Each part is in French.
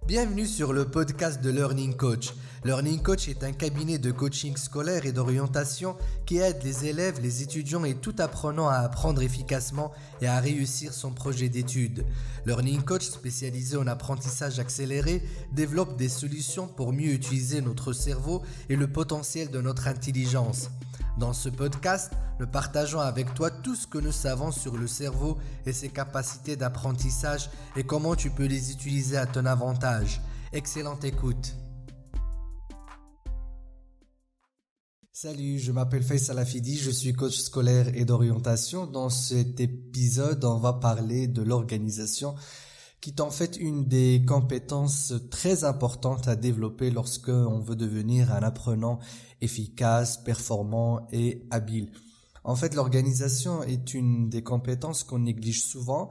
Bienvenue sur le podcast de Learning Coach. Learning Coach est un cabinet de coaching scolaire et d'orientation qui aide les élèves, les étudiants et tout apprenant à apprendre efficacement et à réussir son projet d'études. Learning Coach, spécialisé en apprentissage accéléré, développe des solutions pour mieux utiliser notre cerveau et le potentiel de notre intelligence. Dans ce podcast, nous partageons avec toi tout ce que nous savons sur le cerveau et ses capacités d'apprentissage et comment tu peux les utiliser à ton avantage. Excellente écoute. Salut, je m'appelle Faisal Afidi, je suis coach scolaire et d'orientation. Dans cet épisode, on va parler de l'organisation, qui est en fait une des compétences très importantes à développer lorsque on veut devenir un apprenant efficace, performant et habile. En fait, l'organisation est une des compétences qu'on néglige souvent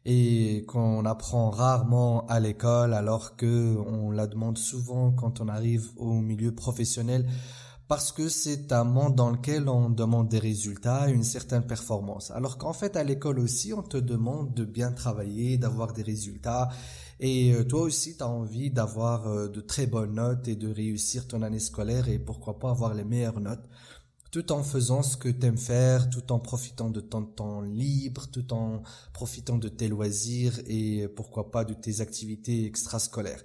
et qu'on apprend rarement à l'école, alors que on la demande souvent quand on arrive au milieu professionnel, parce que c'est un monde dans lequel on demande des résultats, une certaine performance. Alors qu'en fait, à l'école aussi, on te demande de bien travailler, d'avoir des résultats. Et toi aussi, tu as envie d'avoir de très bonnes notes et de réussir ton année scolaire et pourquoi pas avoir les meilleures notes, tout en faisant ce que tu aimes faire, tout en profitant de ton temps libre, tout en profitant de tes loisirs et pourquoi pas de tes activités extrascolaires.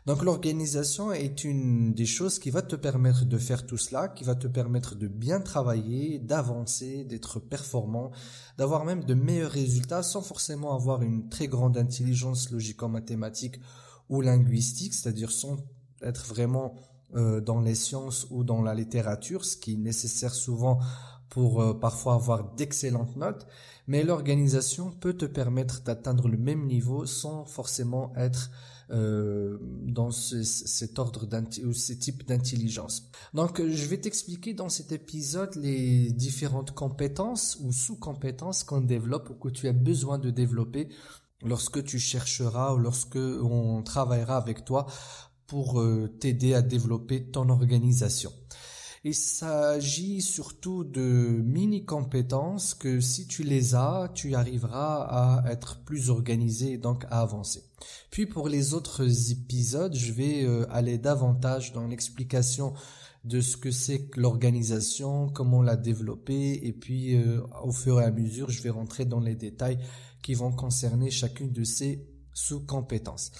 Donc l'organisation est une des choses qui va te permettre de faire tout cela, qui va te permettre de bien travailler, d'avancer, d'être performant, d'avoir même de meilleurs résultats sans forcément avoir une très grande intelligence logico-mathématique ou linguistique, c'est-à-dire sans être vraiment dans les sciences ou dans la littérature, ce qui est nécessaire souvent pour parfois avoir d'excellentes notes, mais l'organisation peut te permettre d'atteindre le même niveau sans forcément être dans cet ordre ou ce type d'intelligence. Donc je vais t'expliquer dans cet épisode les différentes compétences ou sous-compétences qu'on développe ou que tu as besoin de développer lorsque tu chercheras ou lorsque on travaillera avec toi pour t'aider à développer ton organisation. Il s'agit surtout de mini-compétences que si tu les as, tu arriveras à être plus organisé et donc à avancer. Puis pour les autres épisodes, je vais aller davantage dans l'explication de ce que c'est que l'organisation, comment la développer et puis au fur et à mesure, je vais rentrer dans les détails qui vont concerner chacune de ces sous-compétences.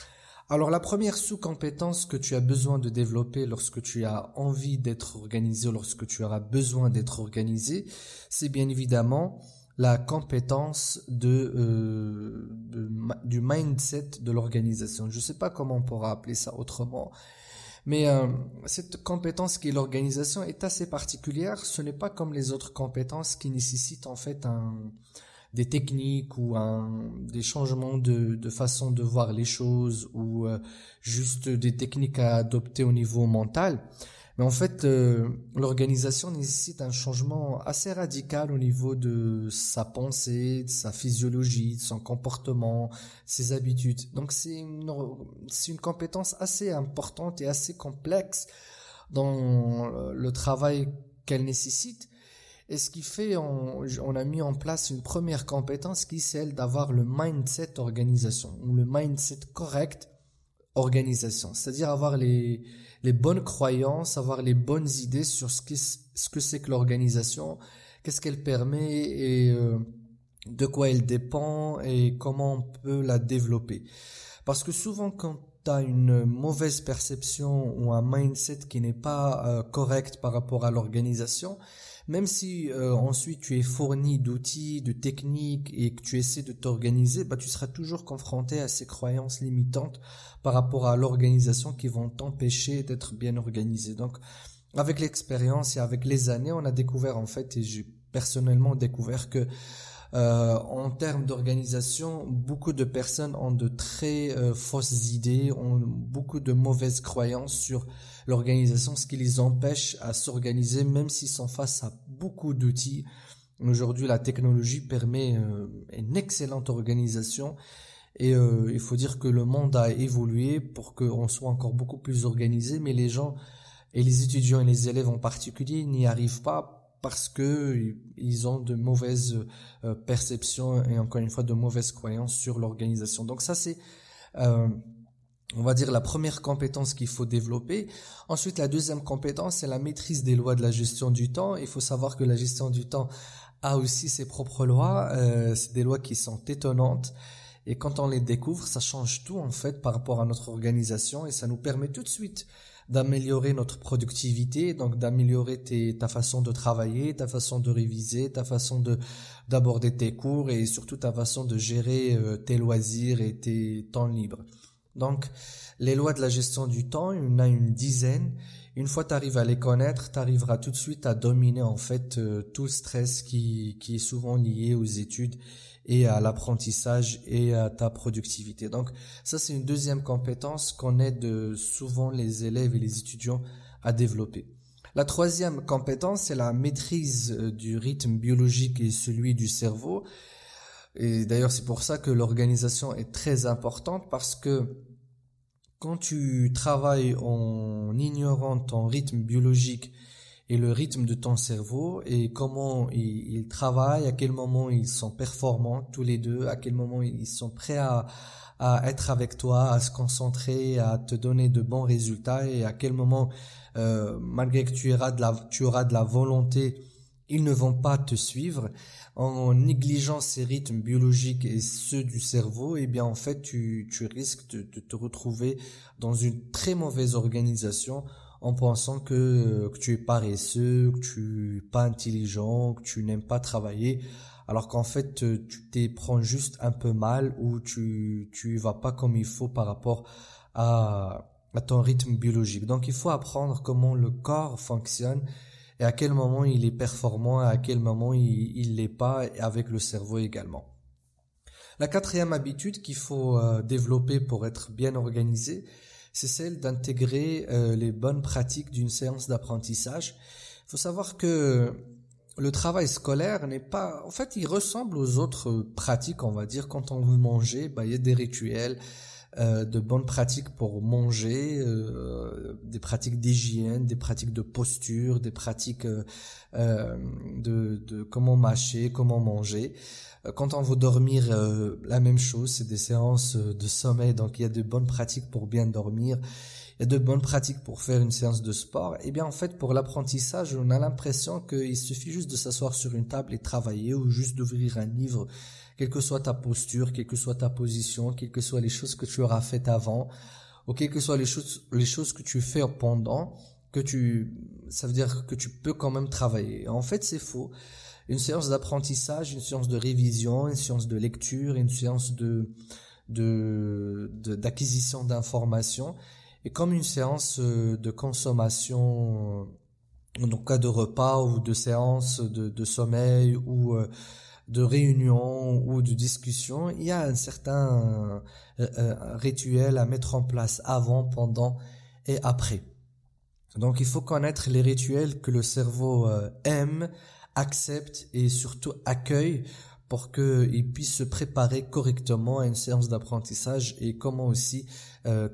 Alors la première sous-compétence que tu as besoin de développer lorsque tu as envie d'être organisé, lorsque tu auras besoin d'être organisé, c'est bien évidemment la compétence du mindset de l'organisation. Je ne sais pas comment on pourra appeler ça autrement, mais cette compétence qui est l'organisation est assez particulière. Ce n'est pas comme les autres compétences qui nécessitent en fait des techniques ou des changements de façon de voir les choses ou juste des techniques à adopter au niveau mental. Mais en fait, l'organisation nécessite un changement assez radical au niveau de sa pensée, de sa physiologie, de son comportement, ses habitudes. Donc c'est une compétence assez importante et assez complexe dans le travail qu'elle nécessite. Et ce qui fait, on a mis en place une première compétence qui est celle d'avoir le mindset organisation, ou le mindset correct organisation. C'est-à-dire avoir les bonnes croyances, avoir les bonnes idées sur ce que c'est que l'organisation, qu'est-ce qu'elle permet et de quoi elle dépend et comment on peut la développer. Parce que souvent quand tu as une mauvaise perception ou un mindset qui n'est pas correct par rapport à l'organisation, même si ensuite tu es fourni d'outils, de techniques et que tu essaies de t'organiser, tu seras toujours confronté à ces croyances limitantes par rapport à l'organisation qui vont t'empêcher d'être bien organisé. Donc avec l'expérience et avec les années, on a découvert en fait, et j'ai personnellement découvert que en termes d'organisation, beaucoup de personnes ont de très fausses idées, ont beaucoup de mauvaises croyances sur l'organisation, ce qui les empêche à s'organiser même s'ils sont face à beaucoup d'outils. Aujourd'hui, la technologie permet une excellente organisation et il faut dire que le monde a évolué pour qu'on soit encore beaucoup plus organisé, mais les gens et les étudiants et les élèves en particulier n'y arrivent pas parce que ils ont de mauvaises perceptions et encore une fois de mauvaises croyances sur l'organisation. Donc ça c'est on va dire la première compétence qu'il faut développer. Ensuite, la deuxième compétence, c'est la maîtrise des lois de la gestion du temps. Il faut savoir que la gestion du temps a aussi ses propres lois. C'est des lois qui sont étonnantes. Et quand on les découvre, ça change tout en fait par rapport à notre organisation et ça nous permet tout de suite d'améliorer notre productivité, donc d'améliorer ta façon de travailler, ta façon de réviser, ta façon d'aborder tes cours et surtout ta façon de gérer tes loisirs et tes temps libres. Donc, les lois de la gestion du temps, il y en a une dizaine. Une fois tu arrives à les connaître, tu arriveras tout de suite à dominer en fait tout le stress qui est souvent lié aux études et à l'apprentissage et à ta productivité. Donc ça c'est une deuxième compétence qu'on aide souvent les élèves et les étudiants à développer. La troisième compétence, c'est la maîtrise du rythme biologique et celui du cerveau. Et d'ailleurs c'est pour ça que l'organisation est très importante parce que quand tu travailles en ignorant ton rythme biologique et le rythme de ton cerveau et comment ils travaillent, à quel moment ils sont performants tous les deux, à quel moment ils sont prêts à être avec toi, à se concentrer, à te donner de bons résultats et à quel moment, malgré que tu auras de la volonté, ils ne vont pas te suivre. En négligeant ces rythmes biologiques et ceux du cerveau, eh bien en fait tu risques de te retrouver dans une très mauvaise organisation en pensant que tu es paresseux, que tu es pas intelligent, que tu n'aimes pas travailler, alors qu'en fait tu t'y prends juste un peu mal ou tu vas pas comme il faut par rapport à ton rythme biologique. Donc il faut apprendre comment le corps fonctionne et à quel moment il est performant et à quel moment il l'est pas, et avec le cerveau également. La quatrième habitude qu'il faut développer pour être bien organisé, c'est celle d'intégrer les bonnes pratiques d'une séance d'apprentissage. Il faut savoir que le travail scolaire n'est pas... En fait, il ressemble aux autres pratiques, on va dire. Quand on veut manger, il y a des rituels, de bonnes pratiques pour manger, des pratiques d'hygiène, des pratiques de posture, des pratiques de comment mâcher, comment manger. Quand on veut dormir, la même chose, c'est des séances de sommeil, donc il y a de bonnes pratiques pour bien dormir, il y a de bonnes pratiques pour faire une séance de sport. Et bien en fait pour l'apprentissage, on a l'impression qu'il suffit juste de s'asseoir sur une table et travailler ou juste d'ouvrir un livre. Quelle que soit ta posture, quelle que soit ta position, quelles que soient les choses que tu auras faites avant, ou quelles que soient les choses que tu fais pendant, ça veut dire que tu peux quand même travailler. En fait, c'est faux. Une séance d'apprentissage, une séance de révision, une séance de lecture, une séance d'acquisition d'informations est comme une séance de consommation, en cas de repas ou de séance de sommeil ou de réunion ou de discussion. Il y a un certain rituel à mettre en place avant, pendant et après. Donc il faut connaître les rituels que le cerveau aime, accepte et surtout accueille pour qu'il puisse se préparer correctement à une séance d'apprentissage et comment aussi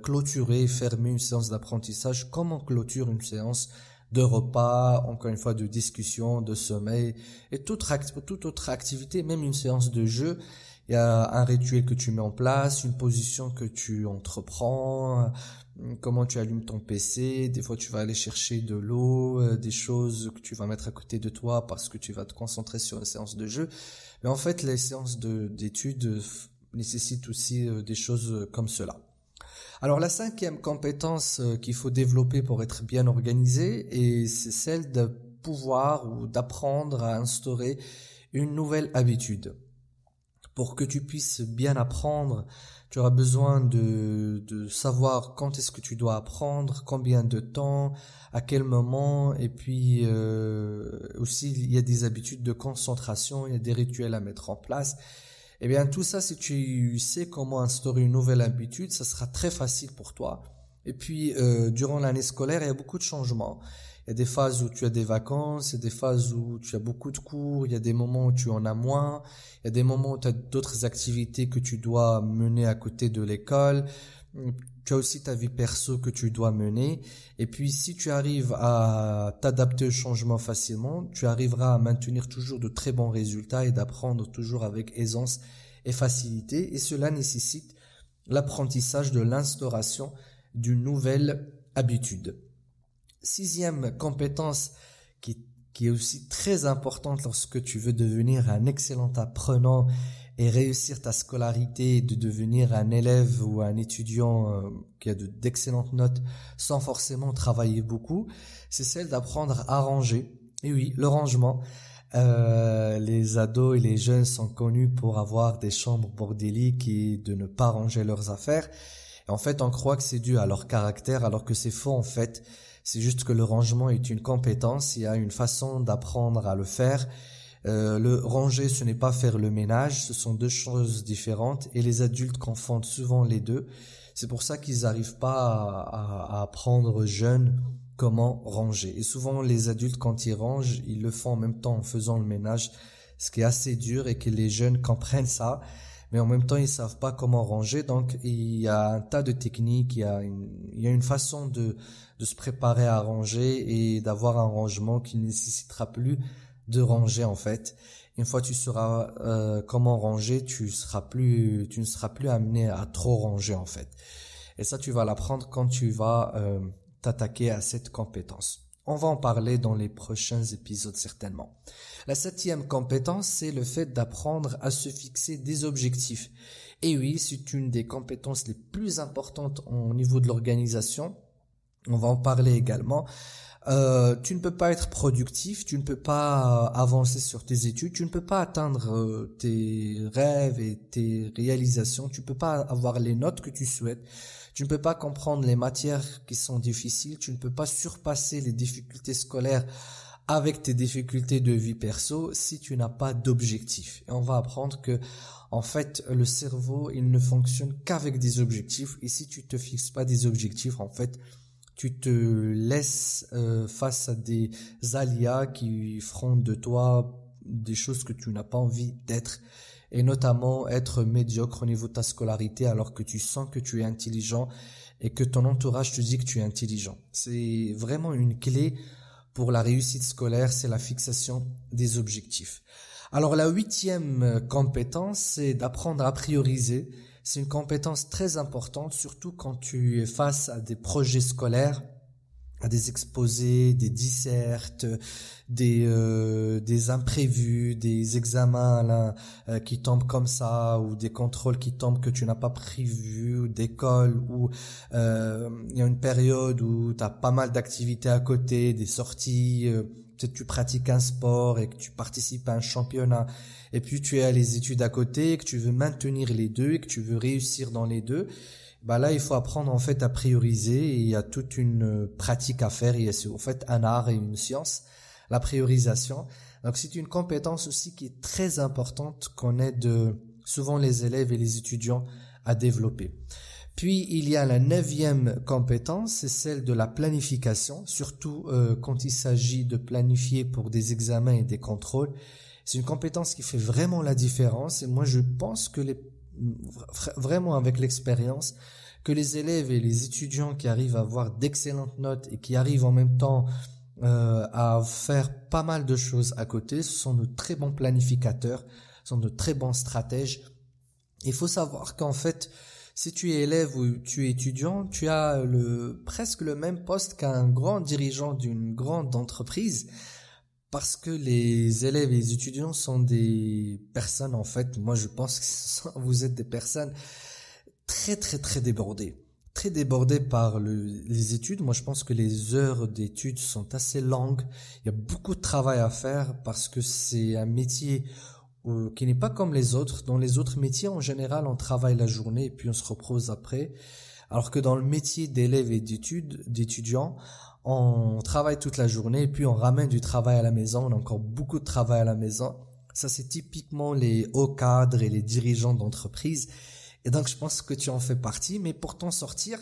clôturer et fermer une séance d'apprentissage, comment clôture une séance de repas, encore une fois de discussion, de sommeil et toute autre activité, même une séance de jeu. Il y a un rituel que tu mets en place, une position que tu entreprends, comment tu allumes ton PC, des fois tu vas aller chercher de l'eau, des choses que tu vas mettre à côté de toi parce que tu vas te concentrer sur une séance de jeu. Mais en fait, les séances d'études nécessitent aussi des choses comme cela. Alors la cinquième compétence qu'il faut développer pour être bien organisé, et c'est celle de pouvoir ou d'apprendre à instaurer une nouvelle habitude. Pour que tu puisses bien apprendre, tu auras besoin de savoir quand est-ce que tu dois apprendre, combien de temps, à quel moment, et puis aussi il y a des habitudes de concentration, il y a des rituels à mettre en place. Eh bien tout ça, si tu sais comment instaurer une nouvelle habitude, ça sera très facile pour toi. Et puis durant l'année scolaire, il y a beaucoup de changements. Il y a des phases où tu as des vacances, il y a des phases où tu as beaucoup de cours, il y a des moments où tu en as moins, il y a des moments où tu as d'autres activités que tu dois mener à côté de l'école. Tu as aussi ta vie perso que tu dois mener. Et puis si tu arrives à t'adapter au changement facilement, tu arriveras à maintenir toujours de très bons résultats et d'apprendre toujours avec aisance et facilité. Et cela nécessite l'apprentissage de l'instauration d'une nouvelle habitude. Sixième compétence qui est aussi très importante lorsque tu veux devenir un excellent apprenant et réussir ta scolarité, de devenir un élève ou un étudiant qui a d'excellentes notes sans forcément travailler beaucoup, c'est celle d'apprendre à ranger. Et oui, le rangement. Les ados et les jeunes sont connus pour avoir des chambres bordéliques et de ne pas ranger leurs affaires. Et en fait, on croit que c'est dû à leur caractère, alors que c'est faux en fait. C'est juste que le rangement est une compétence, il y a une façon d'apprendre à le faire. Le ranger, ce n'est pas faire le ménage, ce sont deux choses différentes et les adultes confondent souvent les deux. C'est pour ça qu'ils n'arrivent pas à apprendre jeunes comment ranger. Et souvent, les adultes, quand ils rangent, ils le font en même temps en faisant le ménage, ce qui est assez dur et que les jeunes comprennent ça. Mais en même temps, ils savent pas comment ranger. Donc, il y a un tas de techniques, il y a une façon de se préparer à ranger et d'avoir un rangement qui ne nécessitera plus de ranger en fait. Une fois que tu sauras comment ranger, tu ne seras plus amené à trop ranger en fait. Et ça, tu vas l'apprendre quand tu vas t'attaquer à cette compétence. On va en parler dans les prochains épisodes certainement. La septième compétence, c'est le fait d'apprendre à se fixer des objectifs. Et oui, c'est une des compétences les plus importantes au niveau de l'organisation. On va en parler également. Tu ne peux pas être productif, tu ne peux pas avancer sur tes études, tu ne peux pas atteindre tes rêves et tes réalisations, tu ne peux pas avoir les notes que tu souhaites, tu ne peux pas comprendre les matières qui sont difficiles, tu ne peux pas surpasser les difficultés scolaires avec tes difficultés de vie perso si tu n'as pas d'objectif. Et on va apprendre que en fait le cerveau il ne fonctionne qu'avec des objectifs et si tu te fixes pas des objectifs en fait tu te laisses face à des aléas qui feront de toi des choses que tu n'as pas envie d'être et notamment être médiocre au niveau de ta scolarité alors que tu sens que tu es intelligent et que ton entourage te dit que tu es intelligent. C'est vraiment une clé pour la réussite scolaire, c'est la fixation des objectifs. Alors la huitième compétence, c'est d'apprendre à prioriser. C'est une compétence très importante, surtout quand tu es face à des projets scolaires, à des exposés, des dissertes, des imprévus, des examens là, qui tombent comme ça, ou des contrôles qui tombent que tu n'as pas prévus, d'école, ou il y a une période où tu as pas mal d'activités à côté, des sorties, peut-être tu pratiques un sport et que tu participes à un championnat, et puis tu as les études à côté, et que tu veux maintenir les deux, et que tu veux réussir dans les deux, bah là il faut apprendre en fait à prioriser, et il y a toute une pratique à faire, et c'est en fait un art et une science, la priorisation. Donc c'est une compétence aussi qui est très importante qu'on aide souvent les élèves et les étudiants à développer. Puis il y a la neuvième compétence, c'est celle de la planification, surtout quand il s'agit de planifier pour des examens et des contrôles. C'est une compétence qui fait vraiment la différence, et moi je pense que vraiment avec l'expérience, que les élèves et les étudiants qui arrivent à avoir d'excellentes notes et qui arrivent en même temps à faire pas mal de choses à côté, ce sont de très bons planificateurs, ce sont de très bons stratèges. Il faut savoir qu'en fait, si tu es élève ou tu es étudiant, tu as presque le même poste qu'un grand dirigeant d'une grande entreprise, parce que les élèves et les étudiants sont des personnes, en fait, moi je pense que vous êtes des personnes très très très débordées. Très débordées par les études. Moi je pense que les heures d'études sont assez longues. Il y a beaucoup de travail à faire parce que c'est un métier qui n'est pas comme les autres. Dans les autres métiers, en général, on travaille la journée et puis on se repose après. Alors que dans le métier d'élève et d'étudiant, on travaille toute la journée et puis on ramène du travail à la maison. On a encore beaucoup de travail à la maison. Ça, c'est typiquement les hauts cadres et les dirigeants d'entreprise. Et donc, je pense que tu en fais partie. Mais pour t'en sortir,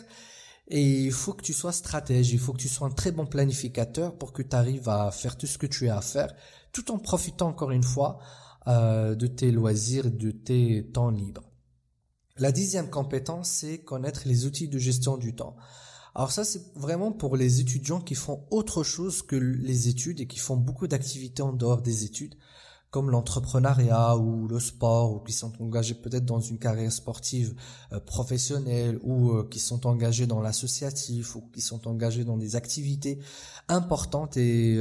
et il faut que tu sois stratège, il faut que tu sois un très bon planificateur pour que tu arrives à faire tout ce que tu as à faire, tout en profitant encore une fois de tes loisirs, de tes temps libres. La 10e compétence, c'est connaître les outils de gestion du temps. Alors ça, c'est vraiment pour les étudiants qui font autre chose que les études et qui font beaucoup d'activités en dehors des études, comme l'entrepreneuriat ou le sport, ou qui sont engagés peut-être dans une carrière sportive professionnelle, ou qui sont engagés dans l'associatif, ou qui sont engagés dans des activités importantes et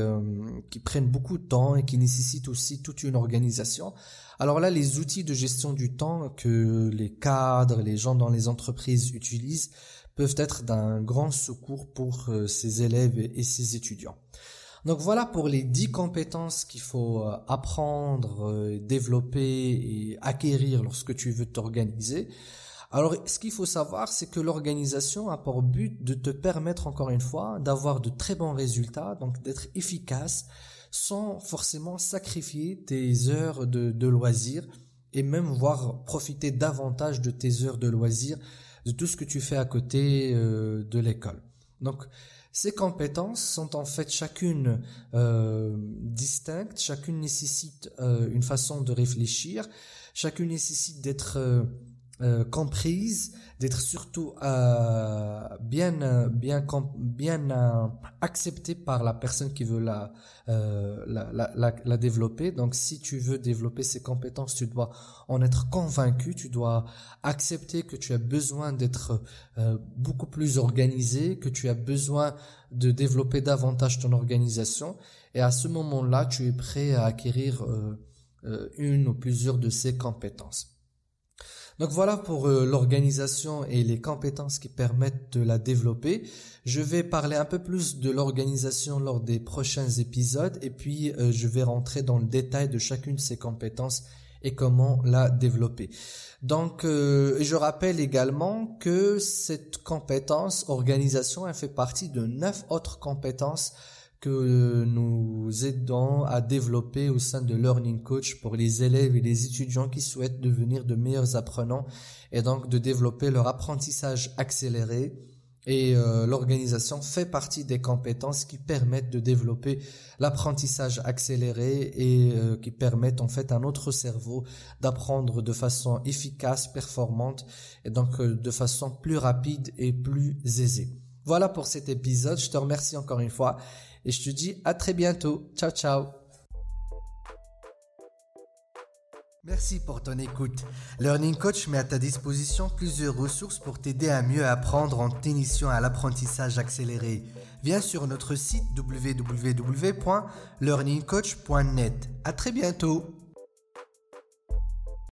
qui prennent beaucoup de temps et qui nécessitent aussi toute une organisation. Alors là, les outils de gestion du temps que les cadres, les gens dans les entreprises utilisent peuvent être d'un grand secours pour ces élèves et ces étudiants. Donc voilà pour les 10 compétences qu'il faut apprendre, développer et acquérir lorsque tu veux t'organiser. Alors ce qu'il faut savoir, c'est que l'organisation a pour but de te permettre encore une fois d'avoir de très bons résultats, donc d'être efficace sans forcément sacrifier tes heures de loisirs et même voir profiter davantage de tes heures de loisirs, de tout ce que tu fais à côté de l'école. Donc ces compétences sont en fait chacune distinctes, chacune nécessite une façon de réfléchir, chacune nécessite d'être comprise, d'être surtout bien acceptée par la personne qui veut la développer. Donc si tu veux développer ces compétences, tu dois en être convaincu, tu dois accepter que tu as besoin d'être beaucoup plus organisé, que tu as besoin de développer davantage ton organisation, et à ce moment-là, tu es prêt à acquérir une ou plusieurs de ces compétences. Donc voilà pour l'organisation et les compétences qui permettent de la développer. Je vais parler un peu plus de l'organisation lors des prochains épisodes et puis je vais rentrer dans le détail de chacune de ces compétences et comment la développer. Donc je rappelle également que cette compétence organisation, elle fait partie de 9 autres compétences que nous aidons à développer au sein de Learning Coach pour les élèves et les étudiants qui souhaitent devenir de meilleurs apprenants et donc de développer leur apprentissage accéléré. Et l'organisation fait partie des compétences qui permettent de développer l'apprentissage accéléré et qui permettent en fait à notre cerveau d'apprendre de façon efficace, performante et donc de façon plus rapide et plus aisée. Voilà pour cet épisode, je te remercie encore une fois et je te dis à très bientôt. Ciao, ciao. Merci pour ton écoute. Learning Coach met à ta disposition plusieurs ressources pour t'aider à mieux apprendre en t'initiant à l'apprentissage accéléré. Viens sur notre site www.learningcoach.net. À très bientôt.